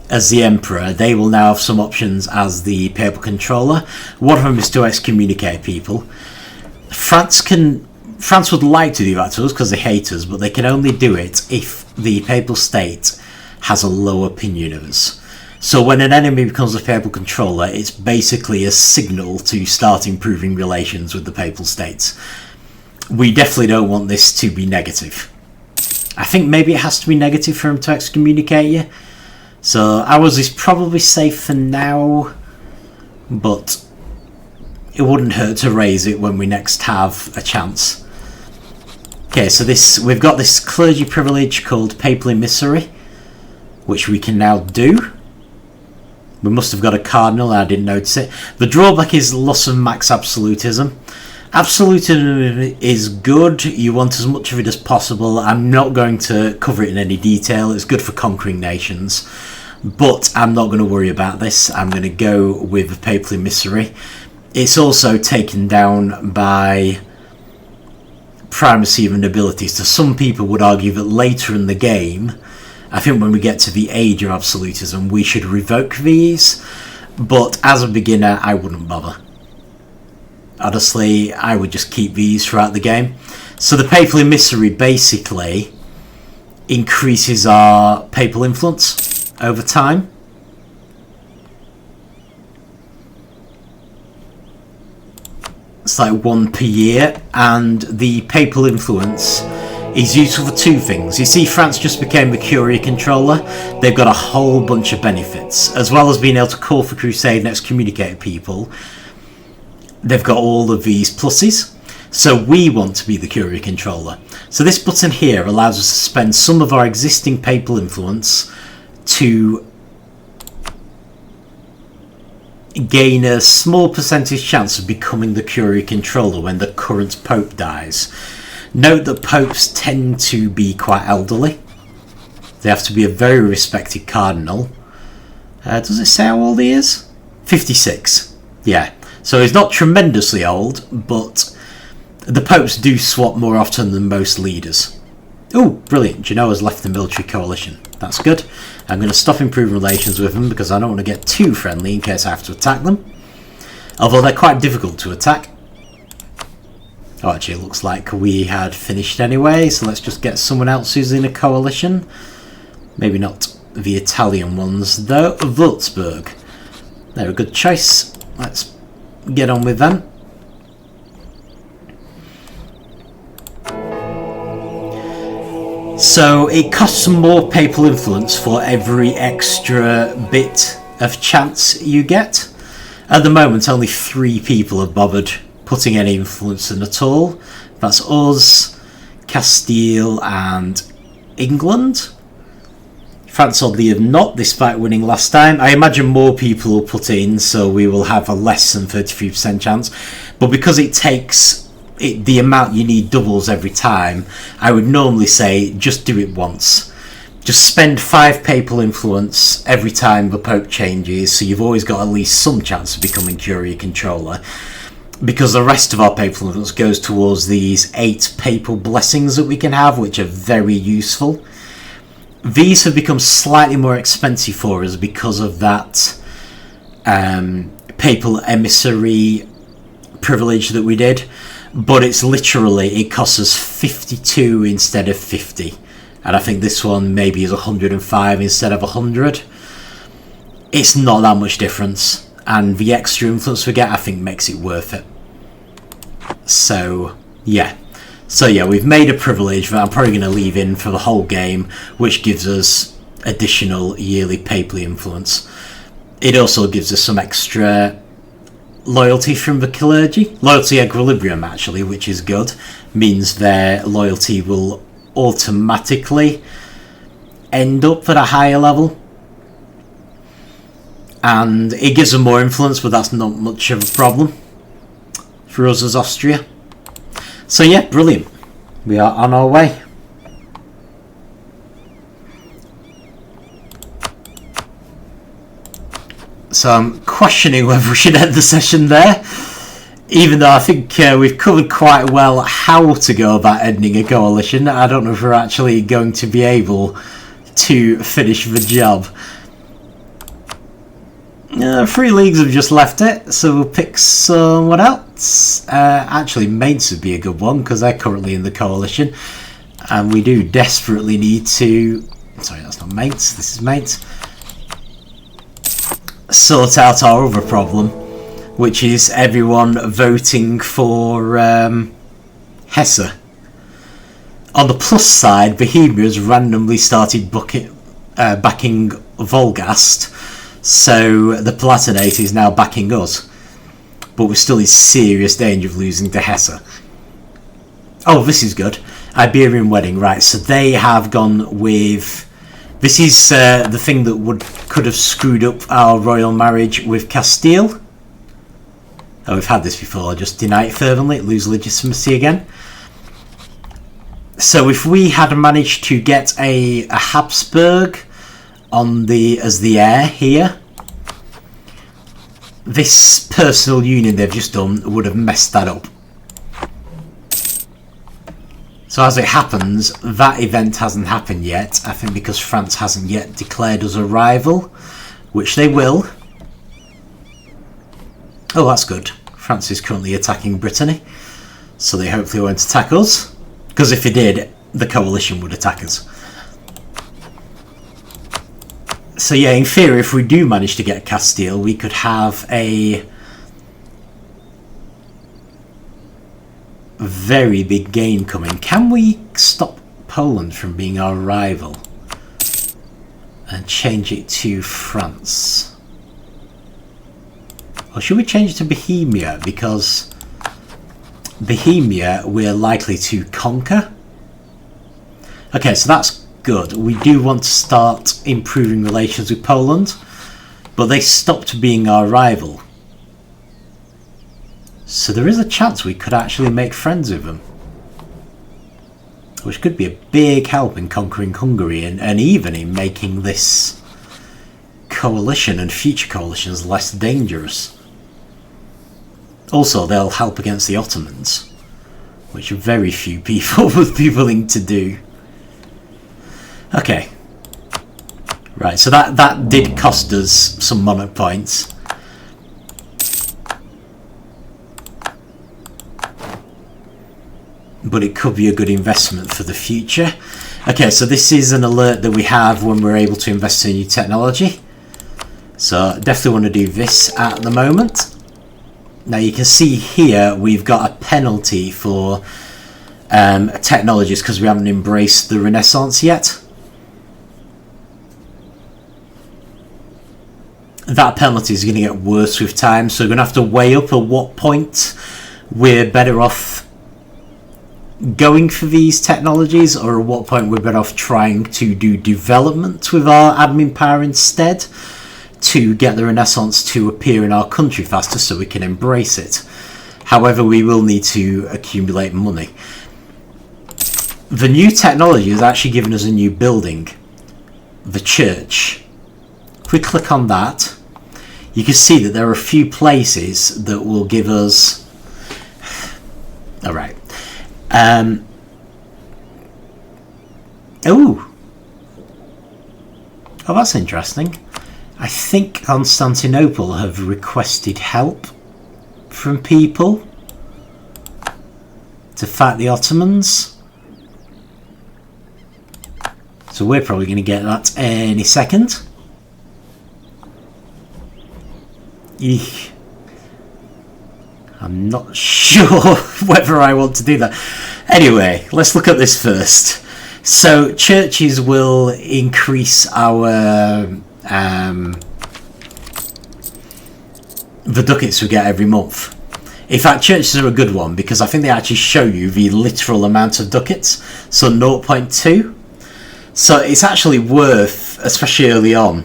as the emperor. They will now have some options as the papal controller. One of them is to excommunicate people. France would like to do that to us because they hate us, but they can only do it if the papal state has a low opinion of us. So when an enemy becomes a papal controller, it's basically a signal to start improving relations with the papal states. We definitely don't want this to be negative. I think maybe it has to be negative for him to excommunicate you. So ours is probably safe for now, but it wouldn't hurt to raise it when we next have a chance. Okay, so we've got this clergy privilege called papal emissary, which we can now do. We must have got a cardinal, I didn't notice it. The drawback is loss of max absolutism. Absolutism is good, you want as much of it as possible. I'm not going to cover it in any detail, it's good for conquering nations. But I'm not going to worry about this, I'm going to go with the papal emissary. It's also taken down by primacy of nobility. So some people would argue that later in the game, I think when we get to the age of absolutism, we should revoke these, but as a beginner, I wouldn't bother. Honestly, I would just keep these throughout the game. So the papal emissary basically increases our papal influence over time. It's like 1 per year, and the papal influence is useful for 2 things. You see, France just became the Curia controller. They've got a whole bunch of benefits. As well as being able to call for crusade and excommunicate people, they've got all of these pluses. So we want to be the Curia controller. So this button here allows us to spend some of our existing papal influence to gain a small percentage chance of becoming the Curia controller when the current pope dies. Note that popes tend to be quite elderly. They have to be a very respected cardinal. Does it say how old he is? 56. Yeah. So he's not tremendously old, but the popes do swap more often than most leaders. Oh, brilliant. Genoa's left the military coalition. That's good. I'm going to stop improving relations with them because I don't want to get too friendly in case I have to attack them. Although they're quite difficult to attack. Oh, actually, it looks like we had finished anyway, so let's just get someone else who's in a coalition. Maybe not the Italian ones, though. Würzburg. They're a good choice. Let's get on with them. So it costs more papal influence for every extra bit of chance you get. At the moment, only 3 people have bothered putting any influence in at all. That's us, Castile and England. France oddly have not, despite winning last time. I imagine more people will put in, so we will have a less than 33% chance. But because it takes the amount you need doubles every time, I would normally say just do it once. Just spend 5 papal influence every time the Pope changes, so you've always got at least some chance of becoming Curia controller. Because the rest of our papal influence goes towards these 8 papal blessings that we can have, which are very useful. these have become slightly more expensive for us because of that papal emissary privilege that we did, but it's literally, it costs us 52 instead of 50, and I think this one maybe is 105 instead of 100. It's not that much difference, and the extra influence we get, I think, makes it worth it. So yeah, we've made a privilege that I'm probably going to leave in for the whole game, which gives us additional yearly papal influence. It also gives us some extra loyalty from the clergy. Loyalty equilibrium, actually, which is good. Means their loyalty will automatically end up at a higher level. And it gives them more influence, but that's not much of a problem for us as Austria. So yeah, brilliant. We are on our way. So I'm questioning whether we should end the session there, even though I think we've covered quite well how to go about ending a coalition. I don't know if we're actually going to be able to finish the job. 3 leagues have just left it, so we'll pick someone else. Actually, Mainz would be a good one, because they're currently in the coalition, and we do desperately need to... Sorry, that's not Mainz, this is Mainz. Sort out our other problem, which is everyone voting for Hesse. On the plus side, Bohemia's randomly started backing Volgast, so the Palatinate is now backing us, but we're still in serious danger of losing to Hesse. Oh, this is good. Iberian wedding, right, so they have gone with... This is the thing that could have screwed up our royal marriage with Castile. Oh, we've had this before. Just deny it fervently, lose legitimacy again. So if we had managed to get a Habsburg as the heir here, this personal union they've just done would have messed that up. So as it happens, that event hasn't happened yet, I think because France hasn't yet declared us a rival, which they will. Oh, that's good. France is currently attacking Brittany, so they hopefully won't attack us, because if they did, the coalition would attack us. So yeah, in theory, if we do manage to get Castile, we could have a very big gain coming. Can we stop Poland from being our rival and change it to France? Or should we change it to Bohemia, because Bohemia we're likely to conquer? Okay, so that's good. We do want to start improving relations with Poland, but they stopped being our rival. So there is a chance we could actually make friends with them, which could be a big help in conquering Hungary and even in making this coalition and future coalitions less dangerous. Also, they'll help against the Ottomans, which very few people would be willing to do. Okay. Right, so that did cost us some monarch points. But it could be a good investment for the future. Okay, so this is an alert that we have when we're able to invest in new technology. So definitely want to do this at the moment. Now you can see here we've got a penalty for technologies because we haven't embraced the Renaissance yet. That penalty is going to get worse with time, so we're going to have to weigh up at what point we're better off going for these technologies, or at what point we're better off trying to do development with our admin power instead to get the Renaissance to appear in our country faster so we can embrace it. However, we will need to accumulate money. The new technology has actually given us a new building, the church. If we click on that, you can see that there are a few places that will give us... Alright. Oh, Oh, that's interesting. I think Constantinople have requested help from people to fight the Ottomans. So we're probably going to get that any second. Eek. I'm not sure whether I want to do that. Anyway, let's look at this first. So churches will increase our the ducats we get every month. In fact, churches are a good one because I think they actually show you the literal amount of ducats, so 0.2. So it's actually worth, especially early on,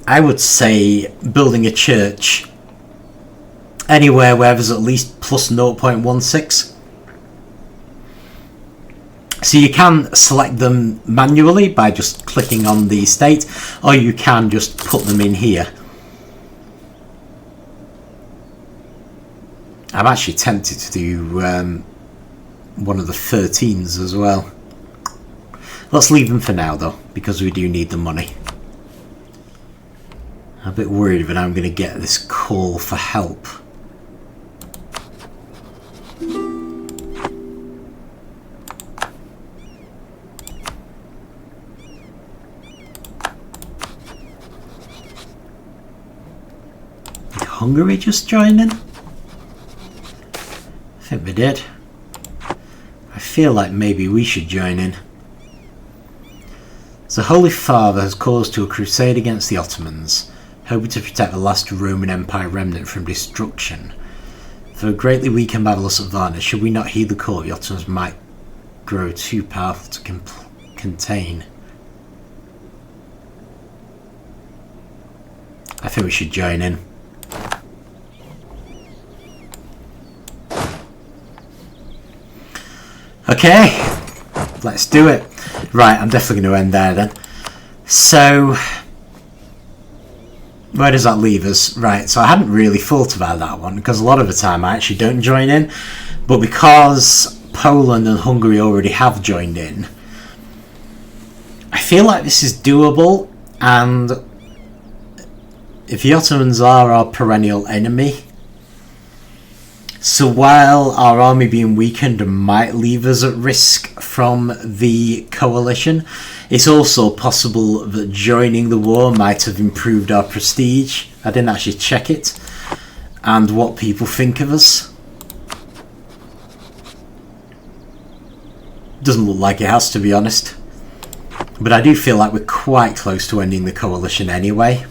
I would say building a church anywhere where there's at least plus 0.16. So you can select them manually by just clicking on the state, or you can just put them in here. I'm actually tempted to do one of the 13s as well. Let's leave them for now though, because we do need the money. I'm a bit worried that I'm going to get this call for help. Did Hungary just join in? I think they did. I feel like maybe we should join in. The Holy Father has caused to a crusade against the Ottomans, hoping to protect the last Roman Empire remnant from destruction. For a greatly weak and marvellous advantage, should we not heed the call, the Ottomans might grow too powerful to contain. I think we should join in. Okay, let's do it. Right, I'm definitely going to end there then. So, where does that leave us? Right, so I hadn't really thought about that one, because a lot of the time I actually don't join in. But because Poland and Hungary already have joined in, I feel like this is doable. And if the Ottomans are our perennial enemy, so while our army being weakened might leave us at risk from the coalition, it's also possible that joining the war might have improved our prestige. I didn't actually check it, and what people think of us. Doesn't look like it has, to be honest. But I do feel like we're quite close to ending the coalition anyway.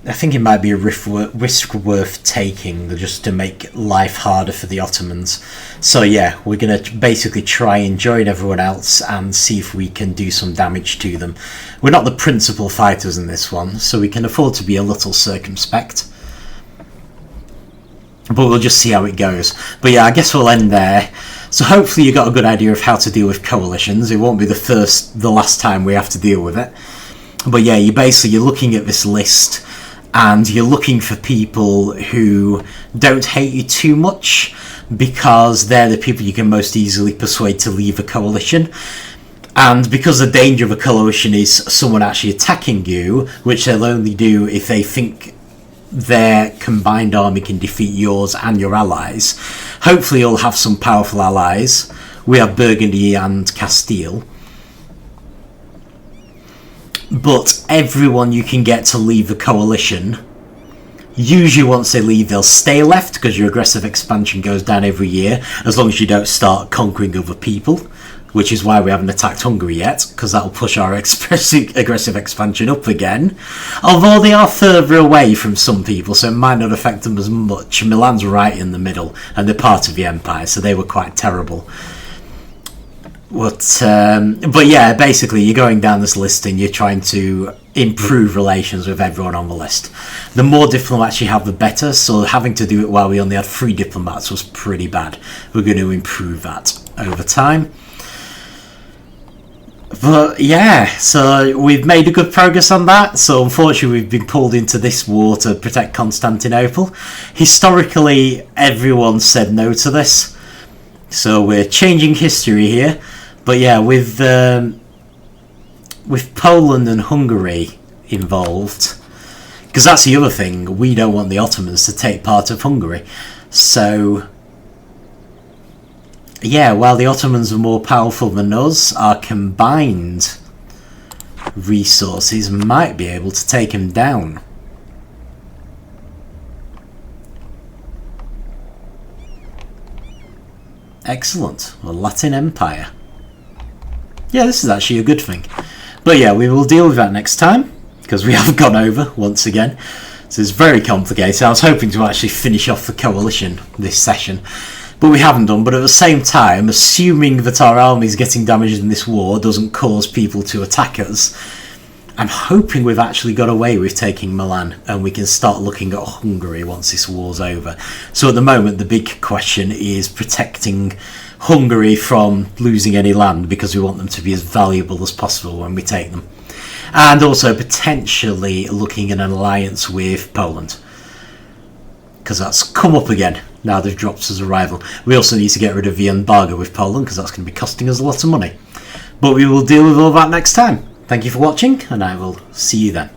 I think it might be a risk worth taking just to make life harder for the Ottomans. So yeah, we're going to basically try and join everyone else and see if we can do some damage to them. We're not the principal fighters in this one, so we can afford to be a little circumspect. But we'll just see how it goes. But yeah, I guess we'll end there. So hopefully you got a good idea of how to deal with coalitions. It won't be the last time we have to deal with it. But yeah, you're looking at this list, and you're looking for people who don't hate you too much, because they're the people you can most easily persuade to leave a coalition. And because the danger of a coalition is someone actually attacking you, which they'll only do if they think their combined army can defeat yours and your allies. Hopefully you'll have some powerful allies. We have Burgundy and Castile. But everyone you can get to leave the coalition, usually once they leave they'll stay left, because your aggressive expansion goes down every year, as long as you don't start conquering other people, which is why we haven't attacked Hungary yet, because that'll push our aggressive expansion up again. Although they are further away from some people, so it might not affect them as much. Milan's right in the middle, and they're part of the empire, so they were quite terrible. But yeah, basically you're going down this list and you're trying to improve relations with everyone on the list. The more diplomats you have, the better, so having to do it while we only had 3 diplomats was pretty bad. We're going to improve that over time. But yeah, so we've made a good progress on that. So unfortunately we've been pulled into this war to protect Constantinople. Historically, everyone said no to this. So we're changing history here. But yeah, with Poland and Hungary involved, because that's the other thing, we don't want the Ottomans to take part of Hungary. So yeah, while the Ottomans are more powerful than us, our combined resources might be able to take him down. Excellent. The Latin Empire. Yeah, this is actually a good thing. But yeah, we will deal with that next time, because we have gone over once again. So it's very complicated. I was hoping to actually finish off the coalition this session, but we haven't done. But at the same time, assuming that our armies getting damaged in this war doesn't cause people to attack us, I'm hoping we've actually got away with taking Milan, and we can start looking at Hungary once this war's over. So at the moment, the big question is protecting Hungary from losing any land, because we want them to be as valuable as possible when we take them. And also potentially looking at an alliance with Poland, because that's come up again now they've dropped us as a rival. We also need to get rid of the embargo with Poland, because that's going to be costing us a lot of money. But we will deal with all that next time. Thank you for watching, and I will see you then.